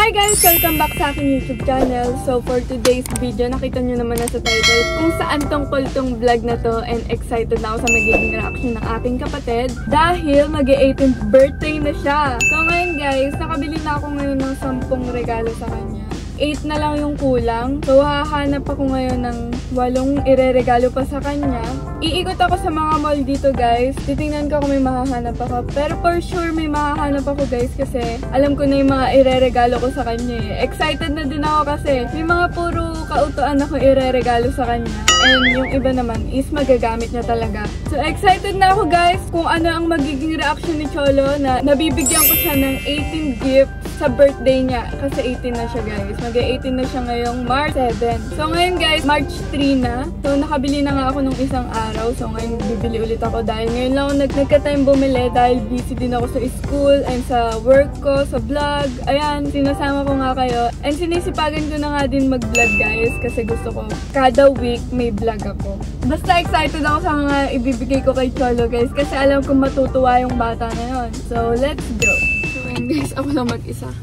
Hi guys! Welcome back sa aking YouTube channel. So for today's video, nakita nyo naman na sa title kung saan tungkol tong vlog na to, and excited na ako sa magiging reaction ng aking kapatid dahil mag-18th birthday na siya. So ngayon guys, nakabili na ako ngayon ng 10 regalo sa kanya. 8 na lang yung kulang. So hahanap ako ngayon ng 8 ireregalo pa sa kanya. Iikot ako sa mga mall dito guys. Titingnan ko kung may mahahanap ako. Pero for sure may mahahanap ako guys kasi alam ko na yung mga ireregalo ko sa kanya eh. Excited na din ako kasi may mga puro kautuan ako ireregalo sa kanya. And yung iba naman is magagamit niya talaga. So excited na ako guys kung ano ang magiging reaction ni Cholo na nabibigyan ko siya ng 18 gifts sa birthday niya. Kasi 18 na siya guys. Mag-18 na siya ngayong March 7. So ngayon guys, March 3 na. So nakabili na nga ako nung isang araw. So ngayon bibili ulit ako dahil ngayon lang ako nagka-time bumili dahil busy din ako sa school and sa work ko, sa vlog. Ayan, sinasama ko nga kayo. And sinisipagan ko na nga din mag-vlog guys kasi gusto ko kada week may vlog ako. Basta excited ako sa mga ibibigay ko kay Cholo guys kasi alam kong matutuwa yung bata na yun. So let's go! So ngayon guys, ako lang mag-isa.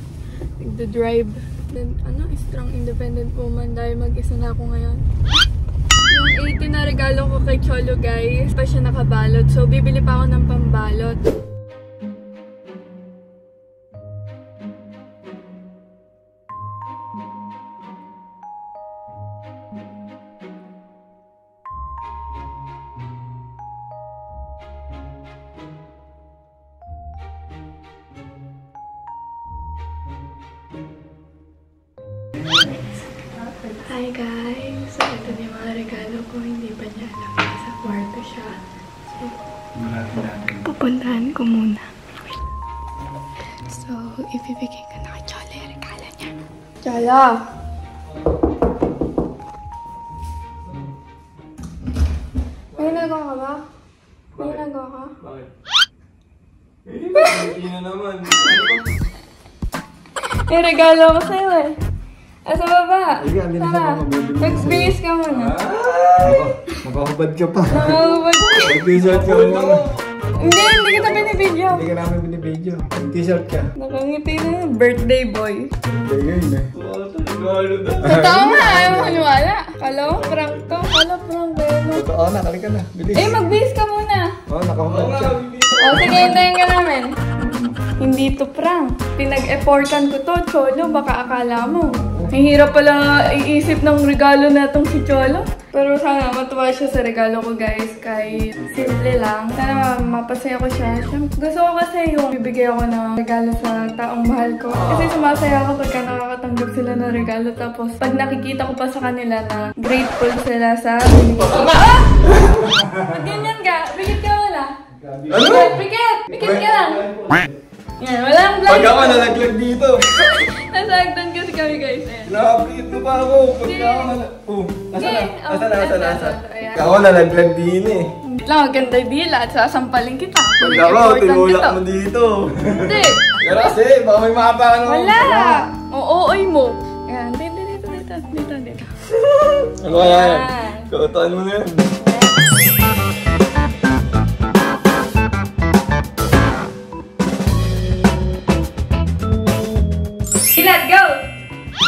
Nagda-drive. Then, strong independent woman dahil mag-isa na ako ngayon. Yung 18 na regalo ko kay Cholo guys, pa siya nakabalot. So, bibili pa ako ng pambalot. Hi guys! So, ito na yung mga regalo ko. Hindi pa niya alam na sa kwarto siya. So, pupuntahan ko muna. So, ibibigay ko na kay Cholo yung regalo niya. Cholo! May ginagawa ka ba? May ginagawa ka? Bakit? Hindi na naman. May regalo ko sa'yo eh. Asa baba? Tara, mag-base ka muna. Makahubad ka pa. Nakahubad ka. Mag-t-shirt ka muna. Hindi kita binibidyo. Hindi ka namin binibidyo. Mag-t-shirt ka. Nakangiti na yun. Birthday boy. Birthday yun eh. Totoo nga, ayaw mo maniwala. Kala mo, prank to. Kala prank ba yun? Totoo na, kalika na. Bilis. Mag-base ka muna. Nakahubad ka. Sige, hintayin ka namin. Hindi to prank. Pinag-effortan ko to, Cholo. Baka akala mo. Mahirap pala iisip ng regalo na itong si Cholo. Pero sana matuwa siya sa regalo ko guys. Kahit simple lang. Sana mapasaya ko siya. Gusto ko kasi yung bibigay ako ng regalo sa taong mahal ko. Kasi sumasaya ako pagka nakakatanggap sila ng regalo. Tapos pag nakikita ko pa sa kanila na grateful sila sa binigay ko. Ah! Ba't ganyan ka? Pikit ka wala. Ano? Pikit! Pikit ka lang. Yan, walang vlog. Pag ako nalaglag dito. Nasagdan kasi kami guys. Nakapikit mo pa ako. Pag ako nasa. Ayan. Ako nalaglag din eh. Hindi lang, maganda yung dila at sasampalin kita. Pag ako, tinulak mo dito. Hindi. Pero kasi, baka may maapakan ako. Wala. Oo-oy mo. Ayan, dito. Ano kaya yan? Kautaan mo na yan. Let's go!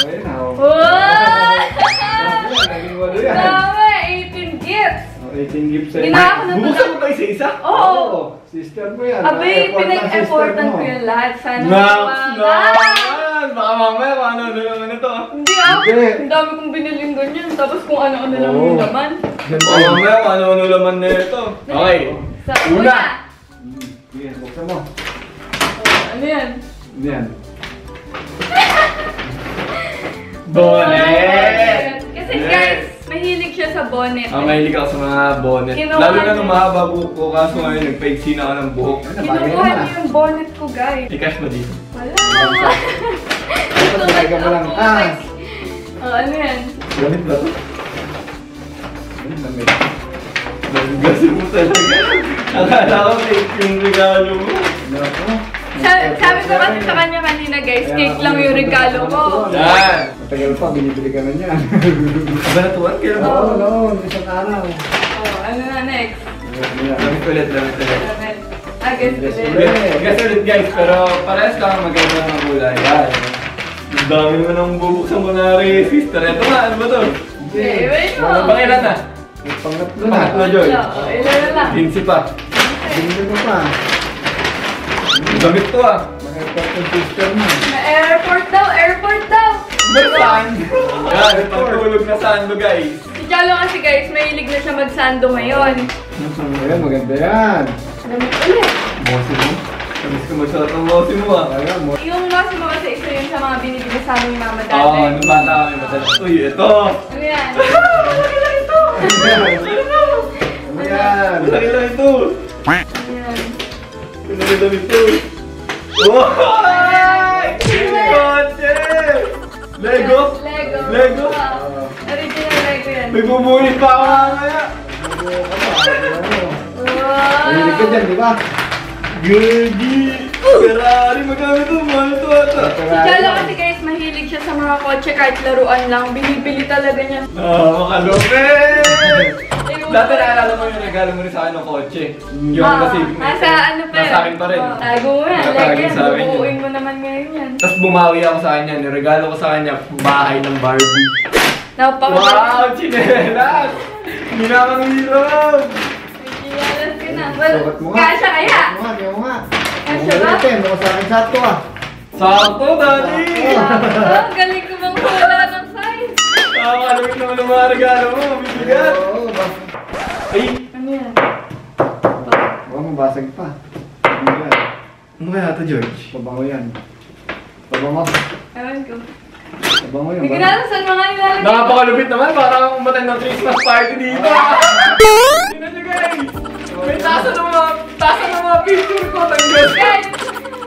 Ayun ako. Wow! Naging walo yan. Dami! 18 gifts! 18 gifts sa'yo. Ginawa ko na ito. Bubuksan mo tayo sa isa? Oo. Sister mo yan. Abi, pinag-effortan ko yung lahat. Sana naman! Baka mamaya kung ano naman ito. Hindi ah! Ang dami kong biniling ganyan. Tapos kung ano-ano lang yung laman. Baka mamaya kung ano laman na ito. Okay. Sa una! Sige, buksan mo. Ano yan? Ano yan? Bonnet! Kasi guys, mahilig siya sa bonnet. Mahilig ako sa mga bonnet. Lalo na nung mahaba buhok ko, kaso ngayon nagpaigsi na ako ng buhok. Kinukuha niyo yung bonnet ko guys. I-cash mo dito. Wala. Ito talaga mo lang. Ano yan? Bonnet ba ito? Ano namin? Nagagasin mo talaga. Akala ko yung regalo mo. Sabi ko kasi sa kanya kanina guys, cake lang yung regalo ko. Yan! Matagal pa, binibili ka na niya. Banatuan? Kailan ba? Oo, noon. Isang araw. Ano na next? Lamit ulit. Guess ulit. Guess ulit guys, pero parehas lang maganda ng kulay. Yan. Dami mo nang bubuksan mo na rin, sister. Ito nga, ano ba to? Eh, wait mo. Bang ilan na? Pangatlo na. Pangatlo, Joy. Ilan na lang. 15 pa. Hindi mo pa. Damit to ah. Mag-airport yung sister mo. Airport daw, airport daw. Saan? Yan, pagtulog na sando guys. Si Chalo kasi guys, mahilig na siya magsando ngayon. Ayan, maganda yan. Damit ulit. Mosi mo? Sabi ko masyadot ang mosi mo ah. Ayan, mo. Yung nasi mo kasi isa yun sa mga binibili sa aming mama dati. Oo, nung bata kami madalas. Uy, ito! Ano yan? Malaki lang ito! Ano yan? Malaki lang ito! Ano yan? Pinali damit ito. Wow! Kotse! Lego? Lego. Lego? Wow. Original Lego yan. May bumuhin pa ako mamaya. Wow. Mahilig ka dyan, di ba? Gagi! Ferrari, magkano ito? Mahal ito ata. Si Chalo kasi guys, mahilig siya sa mga kotse kahit laruan lang. Binibili talaga niya. Makalupit! Dati naalala mo yung regalo mo rin sa akin ng kotse. Yung kasi nasa ano pa yun? nasa akin pa rin. Tago mo yan. Nakatagin Like yan. sa akin yun. Bubuuin mo naman ngayon yan. Tapos bumawi ako sa kanya, niregalo ko sa kanya, bahay ng Barbie. Wow, chinelas! Hindi na akong hirap! Chinelas ka na. Well, Sukat mo nga. kasha kaya? Yung nga. Kasha ba? Mo sa akin sakto ah. Sakto, Daddy! Wow, galing ko bang hula ng size. Nakakalawit naman ang mga regalo mo, mabibigat! Oo, ba? Ay! Ano yan? Huwag mabasag pa. Ano yan? Ano kaya ito, George? Pabango yan. Pabango. Ewan ko. Pabango yan. Hindi ko na alam saan mga nilalagay. Nakapakalupit naman, parang umatan ng Christmas party dito! Tingnan nyo guys! May tasa ng mga picture ko, tanggol! Guys!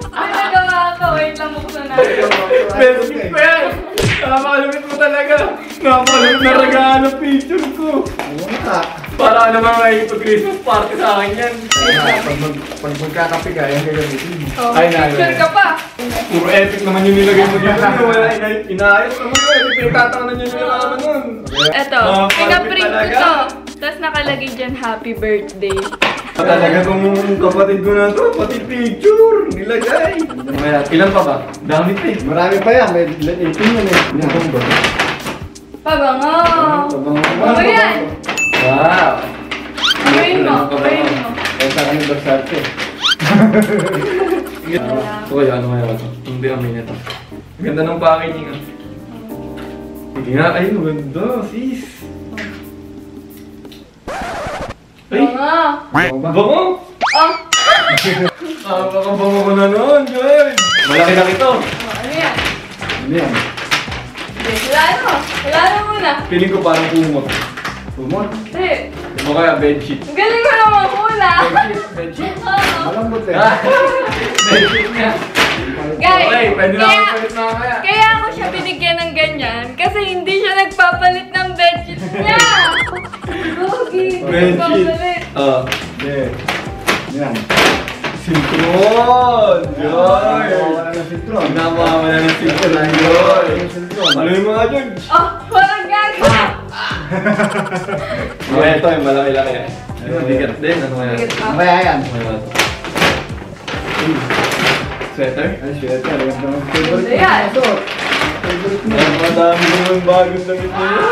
Ano nagawa ko? Wait lang, buksan natin. Best gift pa yan! Nakapakalupit mo talaga! Nakapakalupit na regalo picture ko! Oo nga. Para ka naman may Christmas party sa akin yan! Pag magkakape ka, yan gagamitin mo. Oh, Ay, nalo. picture ka pa. Puro epic naman yung nilagay mo dito. Wala inaayos naman yun. Pinagtatawanan nyo yung mga nun. Eto, pinaprint ko to. Tapos nakalagay dyan, happy birthday. Talaga tong kapatid ko na to, pati picture, nilagay. Kaya, ilan pa ba? Dami pa eh. Marami pa yan. May 18 yan eh. Yan ba? Pabango! Pabango. Ano yan? Wow! Amoyin mo, amoyin mo. Kaya sa akin Versace. Okay, ano kaya ito? Hindi amin nito. Ganda ng packaging ah. Sige nga, ay, maganda, sis. Ay! Pabango! Bango! Oh! Baka bango ko na noon, George! Malaki-laki to. Oh, ano yan? Ano yan? Wala na. Wala na muna. Feeling ko parang kumot. Tumot. Hindi. O kaya bedsheet. Ang galing ko naman hula. Bedsheet? Oo. Malambot eh. Ah! Bedsheet nga. Guys, Okay, pwede na kaya- ako palit mamaya. Kaya ako siya binigyan ng ganyan kasi hindi siya nagpapalit ng bedsheet niya. Gogi. Bedsheet. Nagpapalit. Oh. Yeah. Yan. Sintron! Joy! Wala na sintron. Namamala ng sintron, Joy! Yung sintron. Ano yung mga George? Oh, parang gago. Okay, ito yung malaki-laki. Ano, bigat din. Ano kaya? Bigat pa. Ano kaya yan? Ano kaya ito? Sweater? Ay, sweater. Yan naman. Favorite Ano yan? mo. Ito. Favorite mo. Ay, madami naman bagong damit mo yun.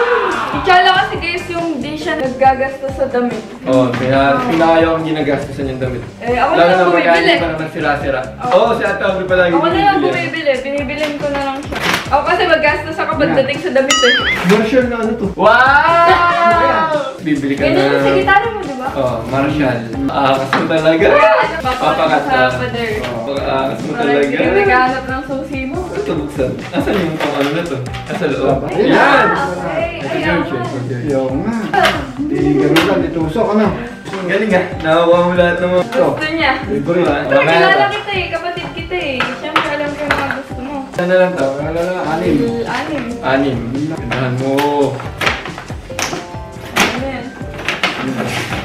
Si Chalo kasi guys yung di siya naggagastos sa damit. Oo, pinakayaw akong ginagastusan yung damit. Eh, ako Lalo na na lang pagkain bumibili. pa naman sira-sira. Oo. Oo, si Ate Aubrey palagi Ako na lang bumibili. bumibili. Binibilin ko na lang siya. Ako kasi maggastos ako pagdating sa damit eh. Marshall na ano to? Wow! Bibili ka Ganyan yung sa na. gitara mo, di ba? Oo, Marshall. Aakas mo talaga. Papakat sa ka. pader. Aakas mo Parang talaga. hindi naghahanap ng susi mo. Ito buksan. Asan yung pang ano na to? Asa loob? Ayan. Yan! Okay, Ito ayaw George. ka. Yung nga. Di ganun lang. Ditusok ano. Galing ah. Nakakuha mo lahat ng mga... Gusto niya. Favorite. Ah, Pero mamaya kilala to. kita eh, kapatid kita eh. Siyempre alam ko yung mga gusto mo. Ano lang to? Wala na. Anim. Anim. Anim. Gandahan mo. Ano yan?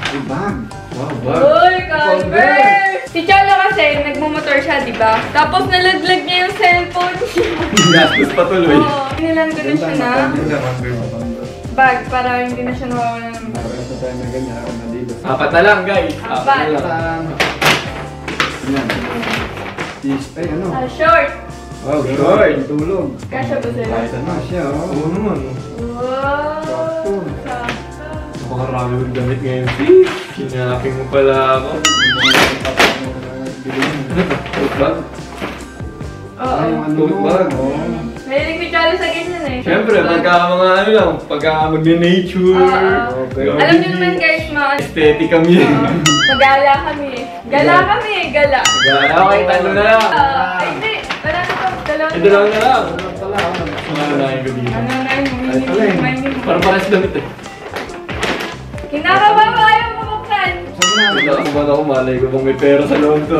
Ay, bag. Wow, bag. Uy, Converse! Si Chalo kasi, nagmumotor siya, di ba? Tapos nalaglag niya yung cellphone niya. Gastos pa tuloy. Oo, inilan ko na siya na bag para hindi na siya nawawala ng bag. Ito tayo na ganyan. Ako na dito. Apat na lang, guys. Apat. na lang. Yan. Ay, ano? Short. Wow, short. Tulog. Kasha ba sa'yo? Masya, oh. Oo naman. Wow! Sakto. Sakto. Napakarami kong damit ngayon, sis. Kinaping mo pala ako. Tote bag? Oo. Ay, yung ano Tote mo. bag. Oo. Mahilig ni Charlie sa ganyan eh. Siyempre, pagka mga ano lang, pagka mag-nature. Oo. Okay. Alam niyo naman guys, mga Aesthetic kami. magala kami eh. Gala kami eh, gala. Okay, talo na lang. Ay, hindi. Wala na to. Dalawa Ito lang na lang. Ano pala, oh. Sumalahin ko dito. Ano na yun? Ay, pala eh. Parang pares damit eh. Kinakabawa yung mukhan. Saan na? Wala ako ba ako, malay ko kung may pera sa loob to.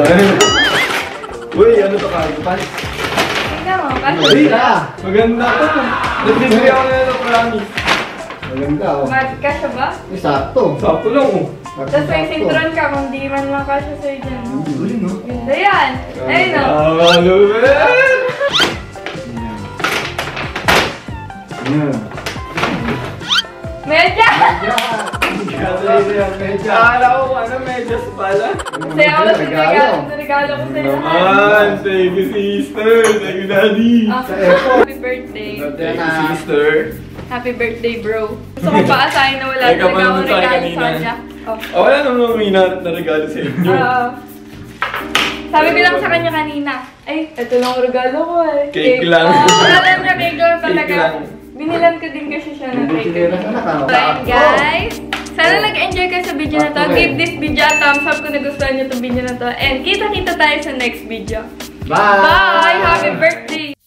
Uy, ano to kayo? Tingnan mo, kasi Maganda. Maganda to. Nag-delivery ako na ito, promise. Maganda, oh. Kasha ba? Sakto. Sakto lang oh. Tapos may sintron ka kung di man makasya sa'yo dyan. no? Galing, no? Ganda yan. Ayun o. Lumen! Yan. Medya! Akala ko ano, medyas pala. Kasi ako sa regalo ko sa'yo. Naman, thank you sister, thank you daddy. Happy birthday. Thank you sister. Happy birthday, bro. Gusto ko pa asahin na wala Ay, talaga kapag akong nung tayo regalo sa kanina. kanya. Oh. Oh, wala naman uminat na regalo sa inyo. Oo. Sabi ko lang sa kanya kanina, ay, ito lang ang regalo ko eh. Cake lang. Wala lang na cake lang talaga. Cake lang. Binilan ko din kasi siya ng cake. Anak, So ayun guys, sana nag-enjoy kayo sa video na to. Give this video a thumbs up kung nagustuhan nyo itong video na to. And kita-kita tayo sa next video. Bye! Bye! Happy birthday!